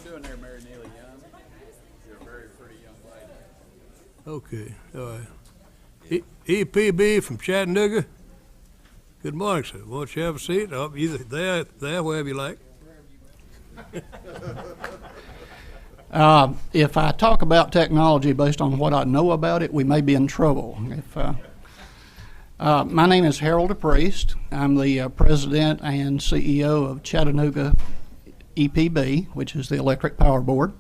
doing there, Mary Neely Young? You're a very pretty young lady. Okay, all right. EPB from Chattanooga. Good morning, sir. Won't you have a seat? Either there, wherever you like. If I talk about technology based on what I know about it, we may be in trouble. My name is Harold DePriest. I'm the president and CEO of Chattanooga EPB, which is the Electric Power Board.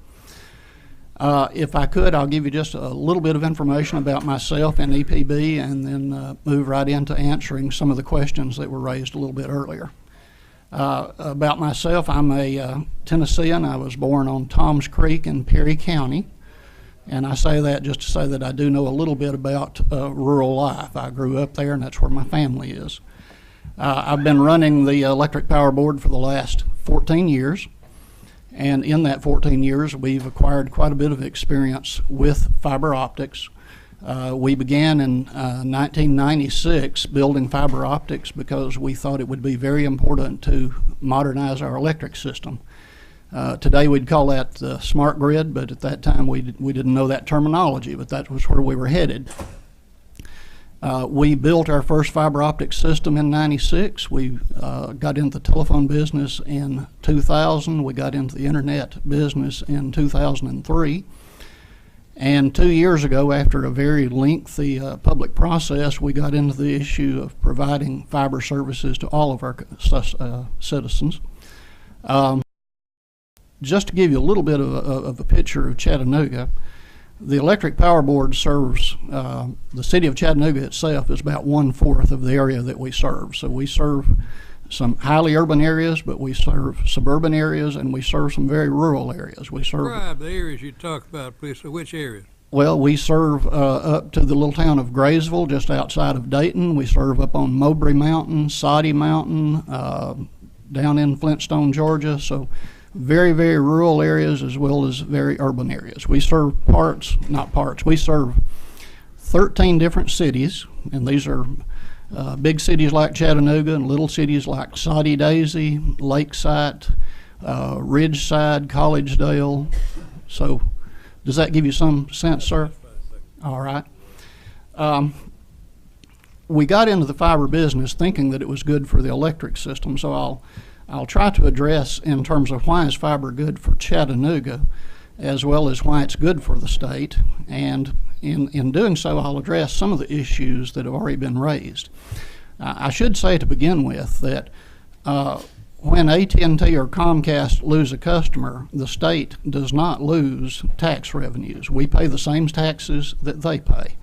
If I could, I'll give you just a little bit of information about myself and EPB and then move right into answering some of the questions that were raised a little bit earlier. About myself, I'm a Tennessean. I was born on Toms Creek in Perry County. And I say that just to say that I do know a little bit about rural life. I grew up there, and that's where my family is. I've been running the Electric Power Board for the last 14 years. And in that 14 years, we've acquired quite a bit of experience with fiber optics. We began in 1996 building fiber optics because we thought it would be very important to modernize our electric system. Today we'd call that the smart grid, but at that time we didn't know that terminology, but that was where we were headed. We built our first fiber optic system in '96. We got into the telephone business in 2000. We got into the internet business in 2003. And 2 years ago, after a very lengthy public process, we got into the issue of providing fiber services to all of our citizens. Just to give you a little bit of a picture of Chattanooga, the Electric Power Board serves, the city of Chattanooga itself is about 1/4 of the area that we serve. So we serve some highly urban areas, but we serve suburban areas, and we serve some very rural areas. We serve. Describe the areas you talk about, please. So which areas? Well, we serve up to the little town of Graysville, just outside of Dayton. We serve up on Mowbray Mountain, Soddy Mountain, down in Flintstone, Georgia. So very, very rural areas as well as very urban areas. We serve we serve 13 different cities, and these are big cities like Chattanooga and little cities like Soddy Daisy, Lakeside, Ridgeside, Collegedale. So does that give you some sense, sir? All right. We got into the fiber business thinking that it was good for the electric system, so I'll try to address in terms of why is fiber good for Chattanooga as well as why it's good for the state. And in doing so, I'll address some of the issues that have already been raised. I should say to begin with that when AT&T or Comcast lose a customer, the state does not lose tax revenues. We pay the same taxes that they pay.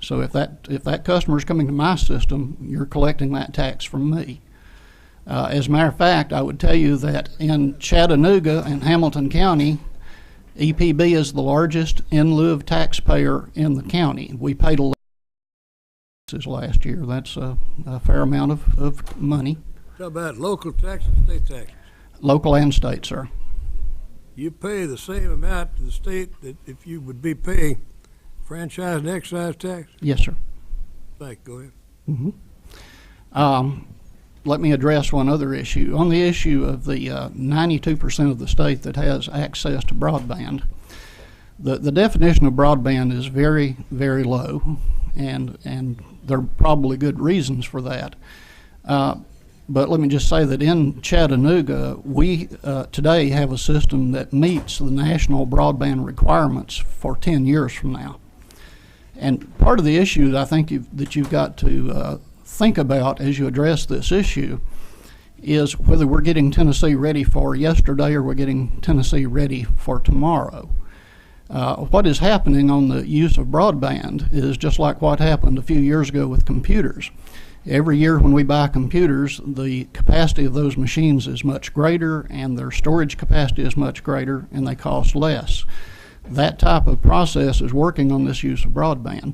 So if that customer is coming to my system, you're collecting that tax from me. As a matter of fact, I would tell you that in Chattanooga and Hamilton County, EPB is the largest in lieu of taxpayer in the county. We paid taxes last year. That's a fair amount of money. Talk about local taxes, state taxes. Local and state, sir. You pay the same amount to the state that if you would be paying franchise and excise tax? Yes, sir. Thank you. Go ahead. Mm-hmm. Let me address one other issue. On the issue of the 92% of the state that has access to broadband, the definition of broadband is very, very low, and there are probably good reasons for that. But let me just say that in Chattanooga, we today have a system that meets the national broadband requirements for 10 years from now. And part of the issue that I think that you've got to think about as you address this issue is whether we're getting Tennessee ready for yesterday or we're getting Tennessee ready for tomorrow. What is happening on the use of broadband is just like what happened a few years ago with computers. Every year when we buy computers, the capacity of those machines is much greater and their storage capacity is much greater and they cost less. That type of process is working on this use of broadband.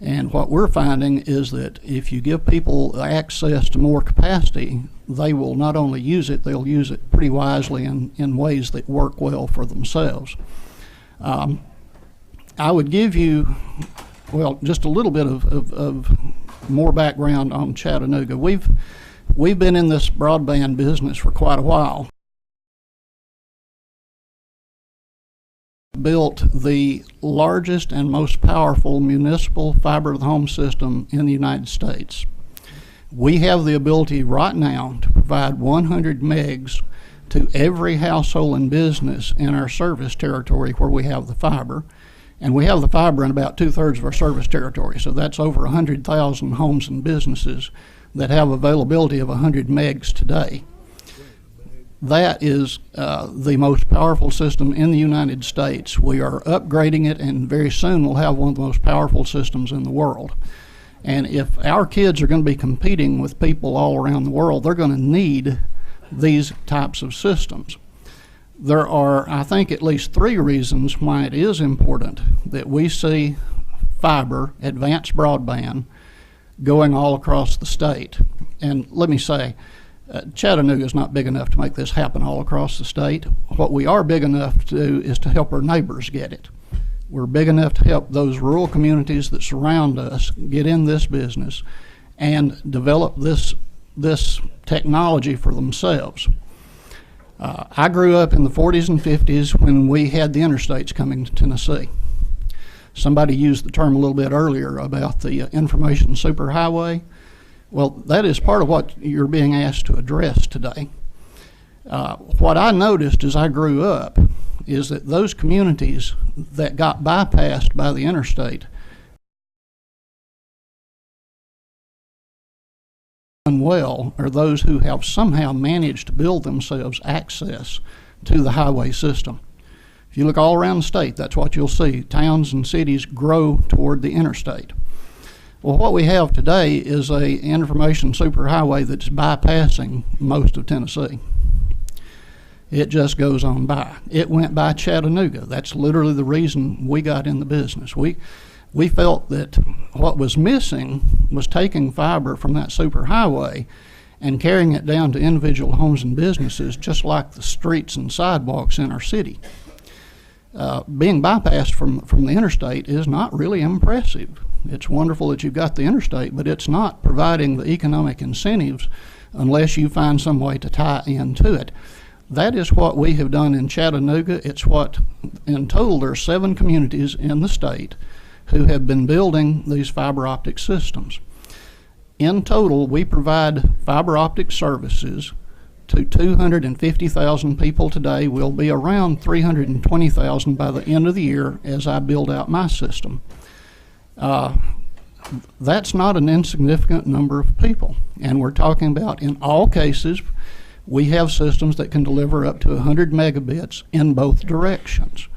And what we're finding is that if you give people access to more capacity, they will not only use it, they'll use it pretty wisely in ways that work well for themselves. I would give you, well, just a little bit of more background on Chattanooga. We've been in this broadband business for quite a while. built the largest and most powerful municipal fiber to the home system in the United States. We have the ability right now to provide 100 megs to every household and business in our service territory where we have the fiber. And we have the fiber in about 2/3 of our service territory. So that's over 100,000 homes and businesses that have availability of 100 megs today. That is the most powerful system in the United States. We are upgrading it, and very soon we'll have one of the most powerful systems in the world. And if our kids are going to be competing with people all around the world, they're going to need these types of systems. There are, I think, at least 3 reasons why it is important that we see fiber, advanced broadband, going all across the state. And let me say, Chattanooga is not big enough to make this happen all across the state. What we are big enough to do is to help our neighbors get it. We're big enough to help those rural communities that surround us get in this business and develop this technology for themselves. I grew up in the 40s and 50s when we had the interstates coming to Tennessee. Somebody used the term a little bit earlier about the information superhighway. Well, that is part of what you're being asked to address today. What I noticed as I grew up is that those communities that got bypassed by the interstate well are those who have somehow managed to build themselves access to the highway system. If you look all around the state, that's what you'll see. Towns and cities grow toward the interstate. Well, what we have today is an information superhighway that's bypassing most of Tennessee. It just goes on by. It went by Chattanooga. That's literally the reason we got in the business. We felt that what was missing was taking fiber from that superhighway and carrying it down to individual homes and businesses, just like the streets and sidewalks in our city. Being bypassed from the interstate is not really impressive. It's wonderful that you've got the interstate, but it's not providing the economic incentives unless you find some way to tie into it. That is what we have done in Chattanooga. It's what, in total, there are 7 communities in the state who have been building these fiber optic systems. In total, we provide fiber optic services to 250,000 people today. We'll be around 320,000 by the end of the year as I build out my system. That's not an insignificant number of people. And we're talking about, in all cases, we have systems that can deliver up to 100 megabits in both directions.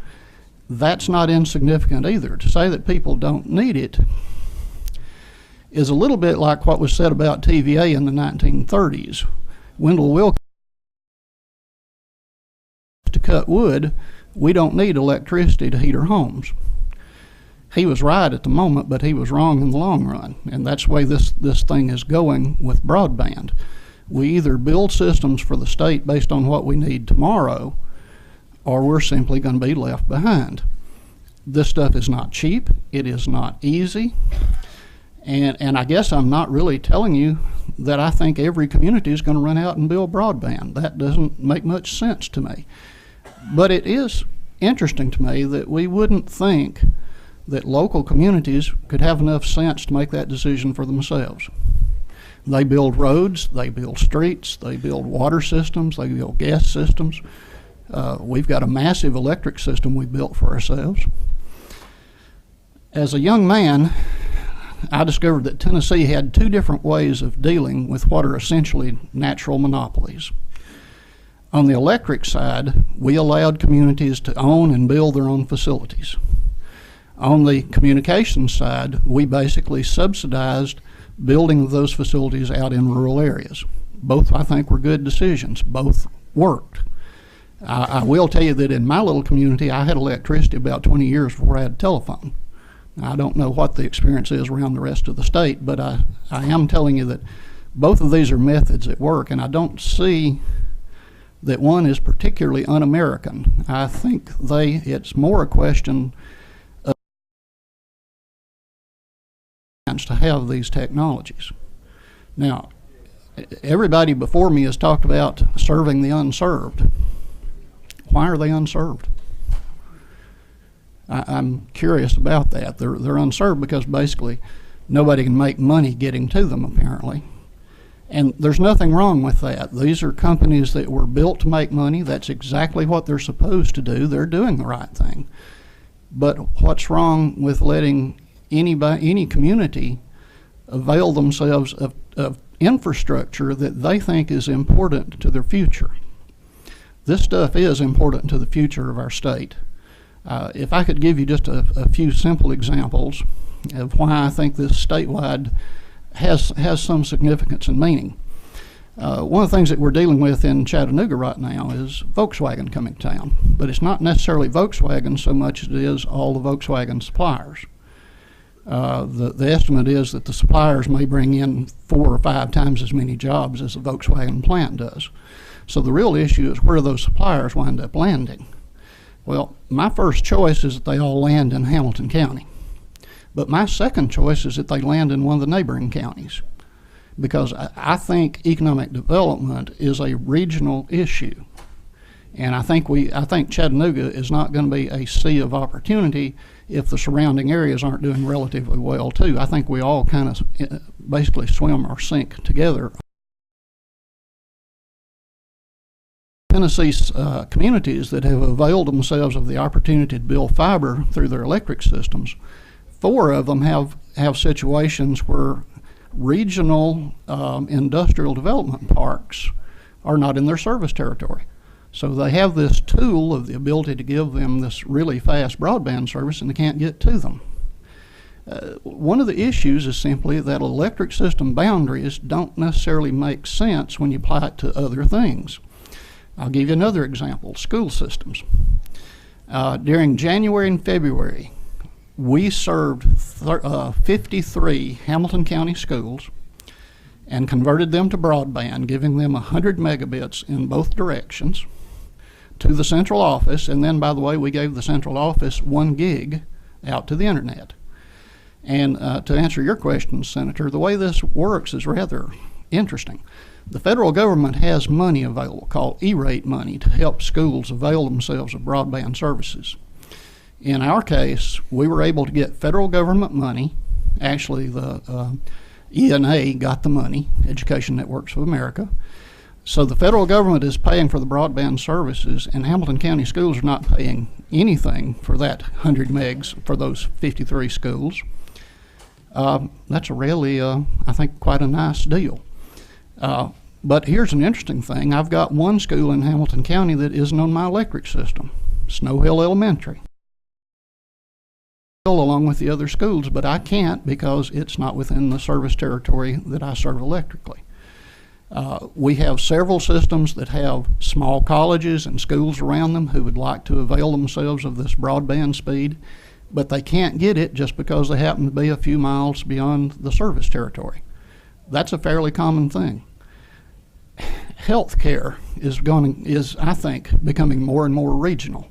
That's not insignificant either. To say that people don't need it is a little bit like what was said about TVA in the 1930s. Wendell Wilkins, to cut wood, we don't need electricity to heat our homes. He was right at the moment, but he was wrong in the long run. And that's the way this thing is going with broadband. We either build systems for the state based on what we need tomorrow, or we're simply going to be left behind. This stuff is not cheap. It is not easy. And I guess I'm not really telling you that I think every community is going to run out and build broadband. That doesn't make much sense to me. But it is interesting to me that we wouldn't think that local communities could have enough sense to make that decision for themselves. They build roads, they build streets, they build water systems, they build gas systems. We've got a massive electric system we built for ourselves. As a young man, I discovered that Tennessee had 2 different ways of dealing with what are essentially natural monopolies. On the electric side, we allowed communities to own and build their own facilities. On the communications side, we basically subsidized building of those facilities out in rural areas. Both, I think, were good decisions. Both worked. I will tell you that in my little community, I had electricity about 20 years before I had a telephone. I don't know what the experience is around the rest of the state, but I am telling you that both of these are methods at work, and I don't see that one is particularly un-American. I think it's more a question of to have these technologies. Now, everybody before me has talked about serving the unserved. Why are they unserved? I'm curious about that. They're unserved because basically nobody can make money getting to them, apparently. And there's nothing wrong with that. These are companies that were built to make money. That's exactly what they're supposed to do. They're doing the right thing. But what's wrong with letting any community avail themselves of infrastructure that they think is important to their future? This stuff is important to the future of our state. If I could give you just a few simple examples of why I think this statewide has some significance and meaning. One of the things that we're dealing with in Chattanooga right now is Volkswagen coming to town, but it's not necessarily Volkswagen so much as it is all the Volkswagen suppliers. The estimate is that the suppliers may bring in 4 or 5 times as many jobs as the Volkswagen plant does. So the real issue is where those suppliers wind up landing. Well, my first choice is that they all land in Hamilton County. But my second choice is that they land in one of the neighboring counties, because I think economic development is a regional issue. And I think Chattanooga is not going to be a sea of opportunity if the surrounding areas aren't doing relatively well too. I think we all kind of basically swim or sink together. Tennessee's communities that have availed themselves of the opportunity to build fiber through their electric systems, 4 of them have situations where regional industrial development parks are not in their service territory. So they have this tool of the ability to give them this really fast broadband service, and they can't get to them. One of the issues is simply that electric system boundaries don't necessarily make sense when you apply it to other things. I'll give you another example, school systems. During January and February, we served 53 Hamilton County schools and converted them to broadband, giving them 100 megabits in both directions to the central office. And then, by the way, we gave the central office 1 gig out to the internet. And to answer your question, Senator, the way this works is rather interesting. The federal government has money available called E-rate money to help schools avail themselves of broadband services. In our case, we were able to get federal government money. Actually, the ENA got the money, Education Networks of America. So the federal government is paying for the broadband services, and Hamilton County schools are not paying anything for that 100 megs for those 53 schools. That's a really, I think, quite a nice deal. But here's an interesting thing. I've got one school in Hamilton County that isn't on my electric system, Snow Hill Elementary, along with the other schools, but I can't because it's not within the service territory that I serve electrically. We have several systems that have small colleges and schools around them who would like to avail themselves of this broadband speed, but they can't get it just because they happen to be a few miles beyond the service territory. That's a fairly common thing. Healthcare is, I think, becoming more and more regional.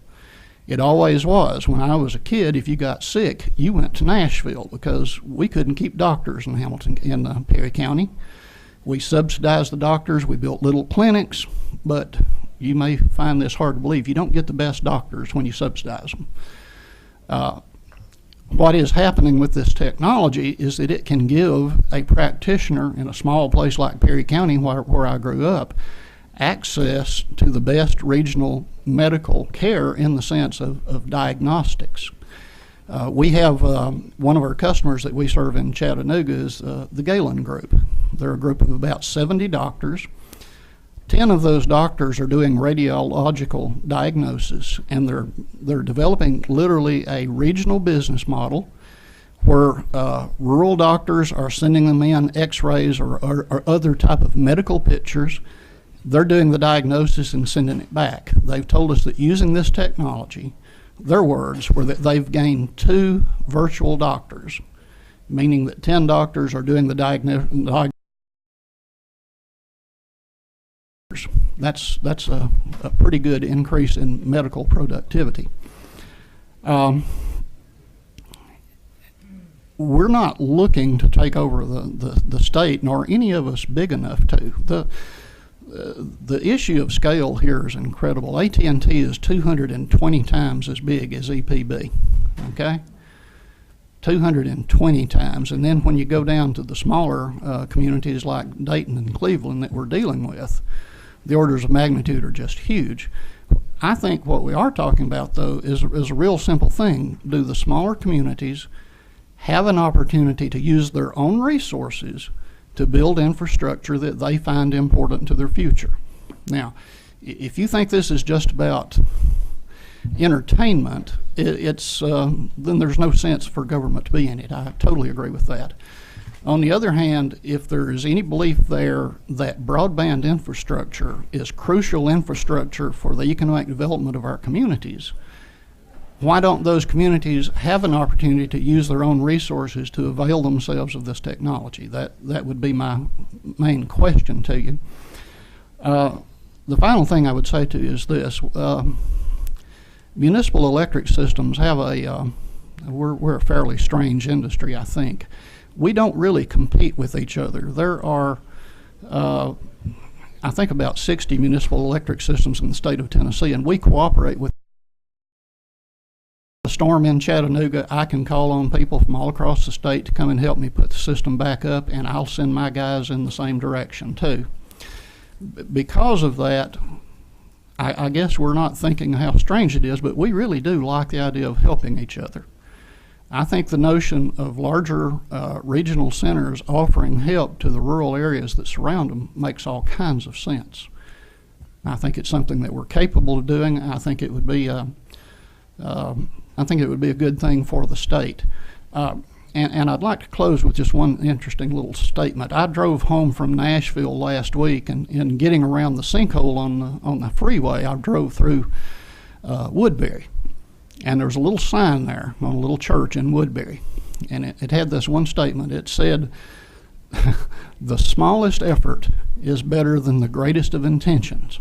It always was. When I was a kid, if you got sick, you went to Nashville because we couldn't keep doctors in Perry County. We subsidized the doctors. We built little clinics, but you may find this hard to believe. You don't get the best doctors when you subsidize them. What is happening with this technology is that it can give a practitioner in a small place like Perry County, where I grew up, access to the best regional medical care in the sense of diagnostics. We have one of our customers that we serve in Chattanooga is the Galen Group. They're a group of about 70 doctors. 10 of those doctors are doing radiological diagnosis, and they're developing literally a regional business model where rural doctors are sending them in x-rays or other type of medical pictures. They're doing the diagnosis and sending it back. They've told us that using this technology, their words were that they've gained 2 virtual doctors, meaning that 10 doctors are doing the diagnosis. That's a pretty good increase in medical productivity. We're not looking to take over the state, nor any of us big enough to. The issue of scale here is incredible. AT&T is 220 times as big as EPB. okay? 220 times. And then when you go down to the smaller communities like Dayton and Cleveland that we're dealing with, the orders of magnitude are just huge. I think what we are talking about, though, is a real simple thing. Do the smaller communities have an opportunity to use their own resources to build infrastructure that they find important to their future? Now, if you think this is just about entertainment, then there's no sense for government to be in it. I totally agree with that. On the other hand, if there is any belief there that broadband infrastructure is crucial infrastructure for the economic development of our communities, why don't those communities have an opportunity to use their own resources to avail themselves of this technology? That would be my main question to you. The final thing I would say to you is this. Municipal electric systems have we're a fairly strange industry, I think. We don't really compete with each other. There are, I think, about 60 municipal electric systems in the state of Tennessee, and we cooperate with a storm in Chattanooga. I can call on people from all across the state to come and help me put the system back up, and I'll send my guys in the same direction too. Because of that, I guess we're not thinking how strange it is, but we really do like the idea of helping each other. I think the notion of larger regional centers offering help to the rural areas that surround them makes all kinds of sense. I think it's something that we're capable of doing. I think it would be a good thing for the state. And I'd like to close with just one interesting little statement. I drove home from Nashville last week, and in getting around the sinkhole on the freeway, I drove through Woodbury. And there was a little sign there on a little church in Woodbury. And it had this one statement. It said, "The smallest effort is better than the greatest of intentions."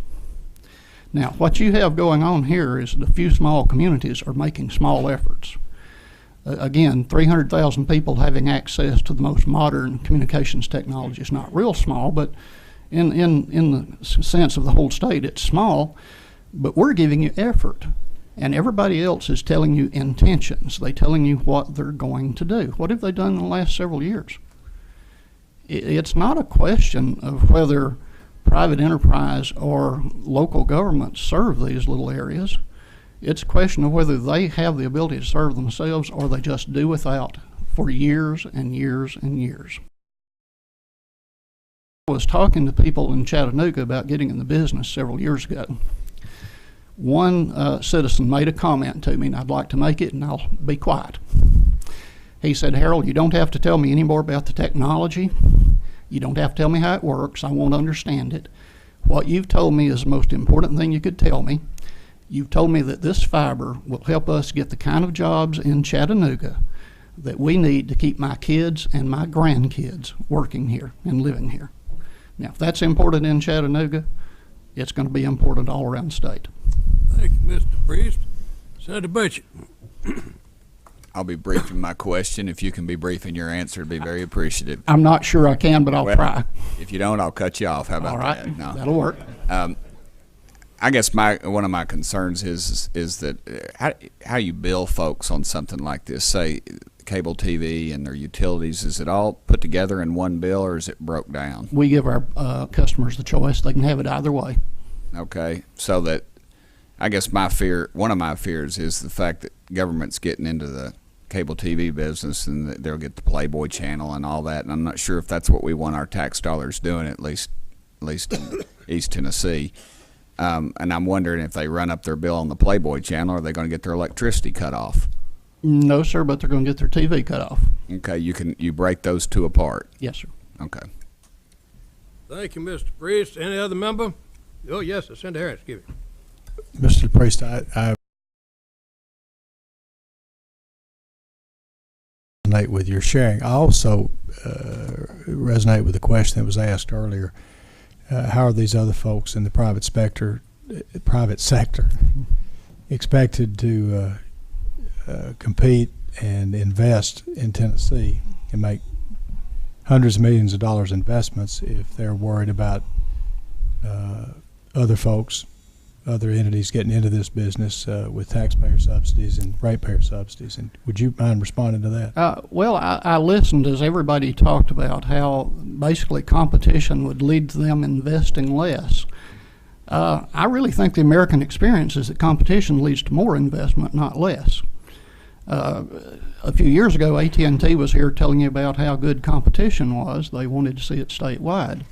Now, what you have going on here is that a few small communities are making small efforts. Again, 300,000 people having access to the most modern communications technology is not real small, but in the sense of the whole state, it's small. But we're giving you effort, and everybody else is telling you intentions. They're telling you what they're going to do. What have they done in the last several years? It's not a question of whether private enterprise or local governments serve these little areas. It's a question of whether they have the ability to serve themselves or they just do without for years and years and years. I was talking to people in Chattanooga about getting in the business several years ago. One citizen made a comment to me, and I'd like to make it, and I'll be quiet. He said, "Harold, you don't have to tell me any more about the technology. You don't have to tell me how it works. I won't understand it. What you've told me is the most important thing you could tell me. You've told me that this fiber will help us get the kind of jobs in Chattanooga that we need to keep my kids and my grandkids working here and living here." Now, if that's important in Chattanooga, it's going to be important all around the state. Thank you, Mr. DePriest. Senator Butcher. I'll be brief in my question. If you can be brief in your answer, it'd be very appreciative. I'm not sure I can, but I'll try. If you don't, I'll cut you off. How about all right. that? No. That'll work. I guess one of my concerns is that how you bill folks on something like this, say cable TV and their utilities, is it all put together in one bill or is it broke down? We give our customers the choice. They can have it either way. Okay, so that I guess one of my fears is the fact that government's getting into the cable TV business and that they'll get the Playboy channel and all that, and I'm not sure if that's what we want our tax dollars doing, at least in East Tennessee. And I'm wondering if they run up their bill on the Playboy channel, are they going to get their electricity cut off? No, sir, but they're going to get their TV cut off. Okay, you break those two apart. Yes, sir. Okay. Thank you, Mr. Priest. Any other member? Oh, yes, Senator Harris, give it. Mr. Priest, I resonate with your sharing. I also resonate with the question that was asked earlier. How are these other folks in the private sector expected to compete and invest in Tennessee and make hundreds of millions of dollars investments if they're worried about other folks other entities getting into this business with taxpayer subsidies and ratepayer subsidies. And would you mind responding to that? Well, I listened as everybody talked about how basically competition would lead to them investing less. I really think the American experience is that competition leads to more investment, not less. A few years ago, AT&T was here telling you about how good competition was. They wanted to see it statewide.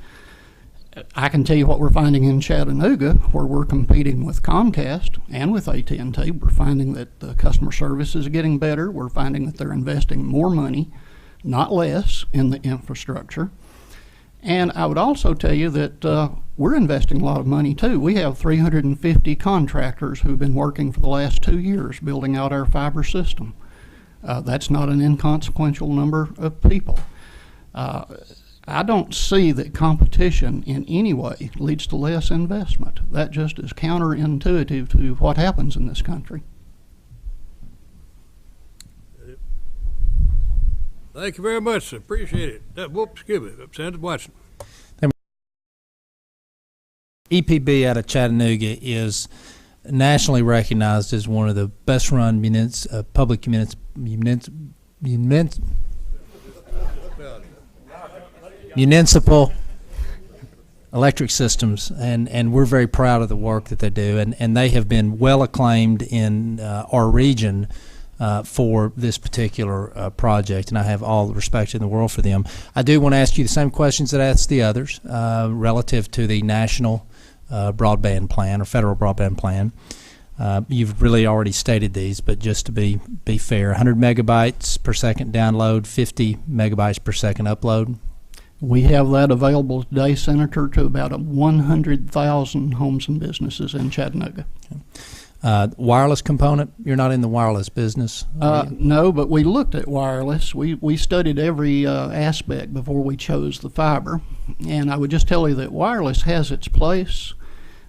I can tell you what we're finding in Chattanooga, where we're competing with Comcast and with AT&T. We're finding that the customer service is getting better. We're finding that they're investing more money, not less, in the infrastructure. And I would also tell you that we're investing a lot of money too. We have 350 contractors who've been working for the last 2 years building out our fiber system. That's not an inconsequential number of people. I don't see that competition in any way leads to less investment. That just is counterintuitive to what happens in this country. Thank you very much, sir. Appreciate it. Whoops, excuse me. Sounded watching. EPB out of Chattanooga is nationally recognized as one of the best run public municipal electric systems, and we're very proud of the work that they do, and they have been well acclaimed in our region for this particular project, and I have all the respect in the world for them. I do want to ask you the same questions that I asked the others relative to the national broadband plan or federal broadband plan. You've really already stated these, but just to be fair, 100 megabytes per second download, 50 megabytes per second upload. We have that available today, Senator, to about 100,000 homes and businesses in Chattanooga. Okay. Wireless component, you're not in the wireless business? No, but we looked at wireless. We studied every aspect before we chose the fiber. And I would just tell you that wireless has its place,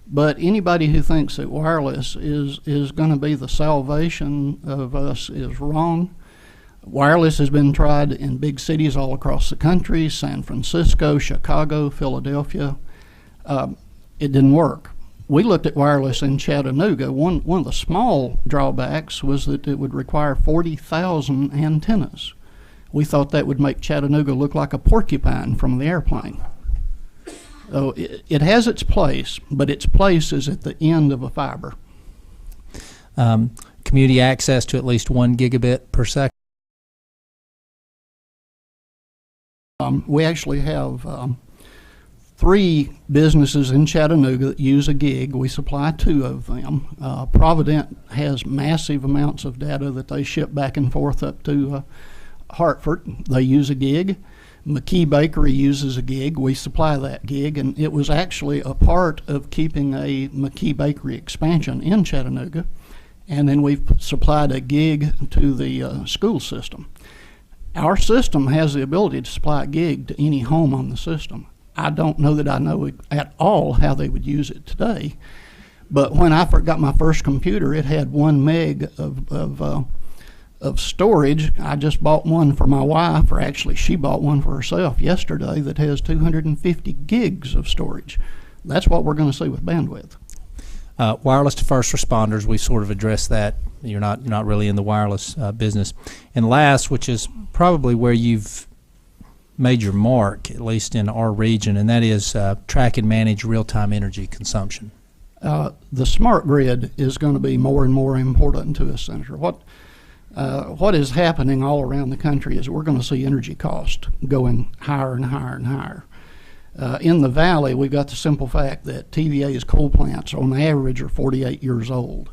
but anybody who thinks that wireless is going to be the salvation of us is wrong. Wireless has been tried in big cities all across the country, San Francisco, Chicago, Philadelphia. It didn't work. We looked at wireless in Chattanooga. One of the small drawbacks was that it would require 40,000 antennas. We thought that would make Chattanooga look like a porcupine from the airplane. So it has its place, but its place is at the end of a fiber. Community access to at least 1 gigabit per second. We actually have 3 businesses in Chattanooga that use a gig. We supply 2 of them. Provident has massive amounts of data that they ship back and forth up to Hartford. They use a gig. McKee Bakery uses a gig. We supply that gig, and it was actually a part of keeping a McKee Bakery expansion in Chattanooga. And then we've supplied a gig to the school system. Our system has the ability to supply a gig to any home on the system. I don't know that I know at all how they would use it today, but when I got my first computer, it had 1 meg of storage. I just bought one for my wife, or actually she bought one for herself yesterday that has 250 gigs of storage. That's what we're going to see with bandwidth. Wireless to first responders, we sort of addressed that. You're not really in the wireless business. And last, which is probably where you've made your mark, at least in our region, and that is track and manage real-time energy consumption. The smart grid is going to be more and more important to us, Senator. What is happening all around the country is we're going to see energy cost going higher and higher and higher. In the valley, we've got the simple fact that TVA's coal plants on average are 48 years old.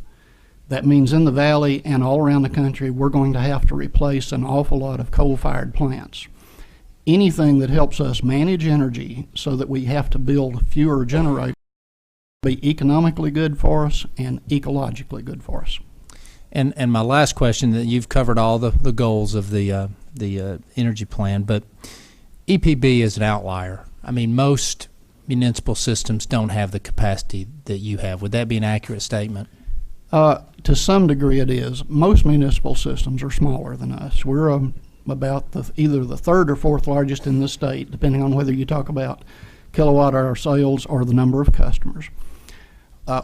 That means in the valley and all around the country, we're going to have to replace an awful lot of coal-fired plants. Anything that helps us manage energy so that we have to build fewer generators will be economically good for us and ecologically good for us. And my last question, that you've covered all the goals of the energy plan, but EPB is an outlier. I mean, most municipal systems don't have the capacity that you have. Would that be an accurate statement? To some degree it is. Most municipal systems are smaller than us. We're about either the 3rd or 4th largest in the state, depending on whether you talk about kilowatt hour sales or the number of customers.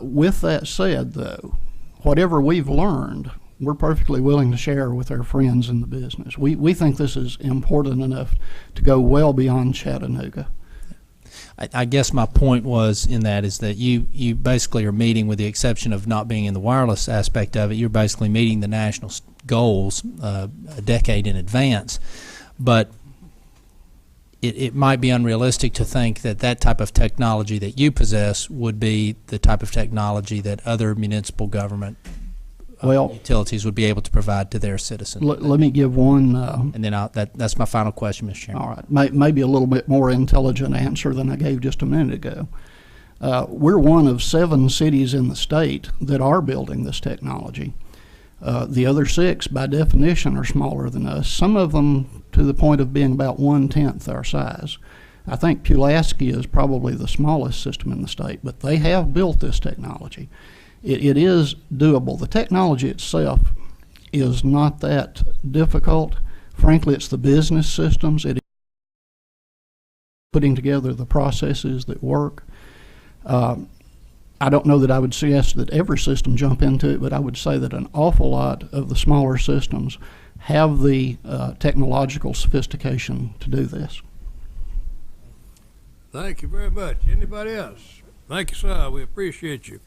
With that said, though, whatever we've learned, we're perfectly willing to share with our friends in the business. We think this is important enough to go well beyond Chattanooga. I guess my point was in that is that you basically are meeting, with the exception of not being in the wireless aspect of it, you're basically meeting the national goals a decade in advance. But it might be unrealistic to think that that type of technology that you possess would be the type of technology that other municipal government utilities would be able to provide to their citizens. Let me give one. And then that's my final question, Mr. Chairman. All right, maybe a little bit more intelligent answer than I gave just a minute ago. We're one of 7 cities in the state that are building this technology. The other 6, by definition, are smaller than us, some of them to the point of being about 1/10 our size. I think Pulaski is probably the smallest system in the state, but they have built this technology. It is doable. The technology itself is not that difficult. Frankly, it's the business systems. It is putting together the processes that work. I don't know that I would suggest that every system jump into it, but I would say that an awful lot of the smaller systems have the technological sophistication to do this. Thank you very much. Anybody else? Thank you, sir. We appreciate you.